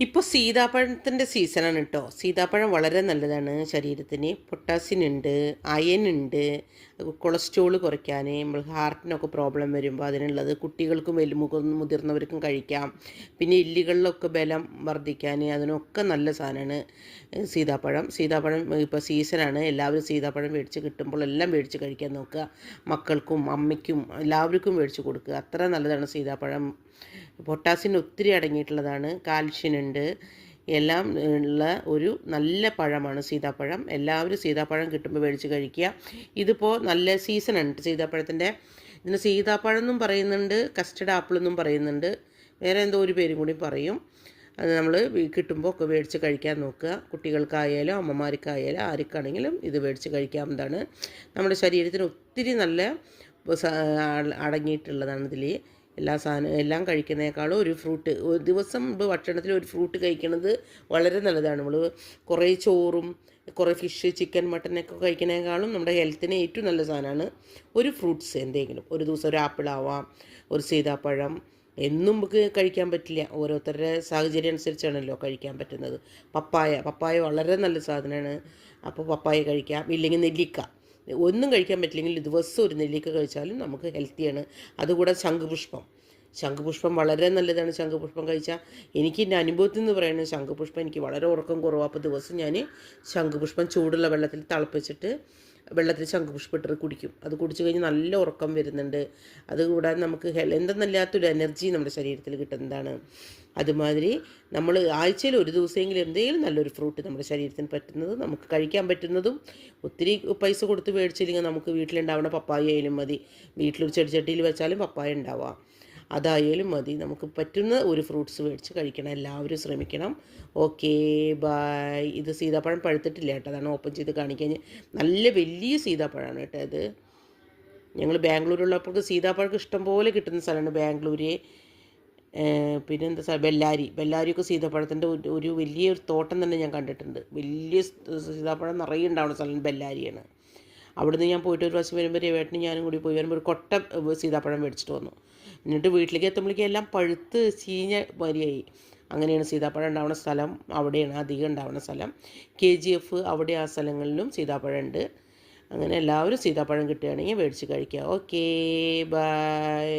ഇപ്പോൾ സീതാപ്പഴത്തിൻ്റെ സീസണാണ് കേട്ടോ. സീതാപ്പഴം വളരെ നല്ലതാണ് ശരീരത്തിന്. പൊട്ടാസ്യം ഉണ്ട്, അയൺ ഉണ്ട്, കൊളസ്ട്രോൾ കുറയ്ക്കാൻ, നമ്മൾ ഹാർട്ടിനൊക്കെ പ്രോബ്ലം വരുമ്പോൾ അതിനുള്ളത്. കുട്ടികൾക്കും മുതിർന്നവർക്കും കഴിക്കാം. പിന്നെ എല്ലുകളിലൊക്കെ ബലം വർദ്ധിക്കാൻ അതിനൊക്കെ നല്ല സാധനമാണ് സീതാപ്പഴം. സീതാപ്പഴം ഇപ്പോൾ സീസണാണ്. എല്ലാവരും സീതാപ്പഴം മേടിച്ച് കിട്ടുമ്പോൾ എല്ലാം മേടിച്ച് കഴിക്കാൻ നോക്കുക. മക്കൾക്കും അമ്മയ്ക്കും എല്ലാവർക്കും മേടിച്ച് കൊടുക്കുക. അത്ര നല്ലതാണ് സീതാപ്പഴം. പൊട്ടാസ്യം ഒത്തിരി അടങ്ങിയിട്ടുള്ളതാണ്. കാൽഷ്യം ഉണ്ട്. എല്ലാം ഉള്ള ഒരു നല്ല പഴമാണ് സീതാപ്പഴം. എല്ലാവരും സീതാപ്പഴം കിട്ടുമ്പോൾ മേടിച്ച് കഴിക്കുക. ഇതിപ്പോൾ നല്ല സീസണുണ്ട് സീതാപ്പഴത്തിൻ്റെ. ഇതിന് സീതാപ്പഴം എന്നും പറയുന്നുണ്ട്, കസ്റ്റഡ് ആപ്പിൾ എന്നും പറയുന്നുണ്ട്, വേറെ എന്തോ ഒരു പേരും കൂടി പറയും. അത് നമ്മൾ കിട്ടുമ്പോൾ ഒക്കെ മേടിച്ച് കഴിക്കാൻ നോക്കുക. കുട്ടികൾക്കായാലും അമ്മമാർക്കായാലും ആർക്കാണെങ്കിലും ഇത് മേടിച്ച് കഴിക്കാവുന്നതാണ്. നമ്മുടെ ശരീരത്തിന് ഒത്തിരി നല്ല അടങ്ങിയിട്ടുള്ളതാണ് ഇതിൽ. എല്ലാം കഴിക്കുന്നതിനേക്കാളും ഒരു ഫ്രൂട്ട് ഒരു ദിവസം ഭക്ഷണത്തിൽ ഒരു ഫ്രൂട്ട് കഴിക്കുന്നത് വളരെ നല്ലതാണ്. നമ്മൾ കുറേ ചോറും കുറേ ഫിഷ് ചിക്കൻ മട്ടനൊക്കെ കഴിക്കുന്നതിനേക്കാളും നമ്മുടെ ഹെൽത്തിന് ഏറ്റവും നല്ല സാധനമാണ് ഒരു ഫ്രൂട്ട്സ് എന്തെങ്കിലും. ഒരു ദിവസം ഒരു ആപ്പിളാവാം, ഒരു സീതാപ്പഴം. എന്നും നമുക്ക് കഴിക്കാൻ പറ്റില്ല, ഓരോരുത്തരുടെ സാഹചര്യം അനുസരിച്ചാണല്ലോ കഴിക്കാൻ പറ്റുന്നത്. പപ്പായ വളരെ നല്ല സാധനമാണ്. അപ്പോൾ പപ്പായ കഴിക്കാം. ഇല്ലെങ്കിൽ നെല്ലിക്ക. ഒന്നും കഴിക്കാൻ പറ്റില്ലെങ്കിൽ ദിവസം ഒരു നെല്ലിക്ക കഴിച്ചാലും നമുക്ക് ഹെൽത്തിയാണ്. അതുകൂടെ ശംഖുപുഷ്പം വളരെ നല്ലതാണ്. ശംഖുപുഷ്പം കഴിച്ചാൽ എനിക്ക് എൻ്റെ അനുഭവത്തിൽ നിന്ന് പറയുന്നത്, ശംഖുപുഷ്പം എനിക്ക് വളരെ ഉറക്കം കുറവാണ്. അപ്പോൾ ദിവസം ഞാൻ ശംഖുപുഷ്പം ചൂടുള്ള വെള്ളത്തിൽ തിളപ്പിച്ചിട്ട് വെള്ളത്തിൽ ശംഖുപുഷ്പം ഇട്ടിട്ട് കുടിക്കും. അത് കുടിച്ചു കഴിഞ്ഞ് നല്ല ഉറക്കം വരുന്നുണ്ട്. അതുകൂടാതെ നമുക്ക് എന്തെന്നല്ലാത്തൊരു എനർജി നമ്മുടെ ശരീരത്തിൽ കിട്ടുന്നതാണ്. അതുമാതിരി നമ്മൾ ആഴ്ചയിൽ ഒരു ദിവസമെങ്കിലും എന്തെങ്കിലും നല്ലൊരു ഫ്രൂട്ട് നമ്മുടെ ശരീരത്തിന് പറ്റുന്നത് നമുക്ക് കഴിക്കാൻ പറ്റുന്നതും. ഒത്തിരി പൈസ കൊടുത്ത് മേടിച്ചില്ലെങ്കിൽ നമുക്ക് വീട്ടിലുണ്ടാവുന്ന പപ്പായ ആയാലും മതി. വീട്ടിലൊരു ചെടിച്ചട്ടിയിൽ വെച്ചാലും പപ്പായ ഉണ്ടാവാം. അതായാലും മതി. നമുക്ക് പറ്റുന്ന ഒരു ഫ്രൂട്ട്സ് മേടിച്ച് കഴിക്കണം. എല്ലാവരും ശ്രമിക്കണം. Okay, bye. ഇത് സീതാപ്പഴം പഴുത്തിട്ടില്ല കേട്ടോ, അതാണ് ഓപ്പൺ ചെയ്ത് കാണിക്കാൻ. നല്ല വലിയ സീതാപ്പഴമാണ് കേട്ടോ ഇത്. ഞങ്ങൾ ബാംഗ്ലൂരുള്ളപ്പോൾ സീതാപ്പഴം ഇഷ്ടം പോലെ കിട്ടുന്ന സ്ഥലമാണ് ബാംഗ്ലൂർ. പിന്നെന്താ ബെല്ലാരിയൊക്കെ സീതാപ്പഴത്തിൻ്റെ ഒരു വലിയൊരു തോട്ടം തന്നെ ഞാൻ കണ്ടിട്ടുണ്ട്. വലിയ സീതാപ്പഴം നിറയെ ഉണ്ടാവുന്ന സ്ഥലം ബെല്ലാരിയാണ്. അവിടുന്ന് ഞാൻ പോയിട്ട് ഒരു പ്രാവശ്യം വരുമ്പോൾ രവേട്ടനും ഞാനും കൂടി പോയി വരുമ്പോൾ ഒരു കൊട്ട സീതാപ്പഴം മേടിച്ചിട്ട് വന്നു. എന്നിട്ട് വീട്ടിലേക്ക് എത്തുമ്പോഴേക്കും എല്ലാം പഴുത്ത് ചീഞ്ഞ മാതിരിയായി. അങ്ങനെയാണ് സീതാപ്പഴം ഉണ്ടാവുന്ന സ്ഥലം, അവിടെയാണ് അധികം ഉണ്ടാവുന്ന സ്ഥലം. KGF അവിടെ ആ സ്ഥലങ്ങളിലും സീതാപ്പഴം ഉണ്ട്. അങ്ങനെ എല്ലാവരും സീതാപ്പഴം കിട്ടുകയാണെങ്കിൽ മേടിച്ച് കഴിക്കുക. Okay, by.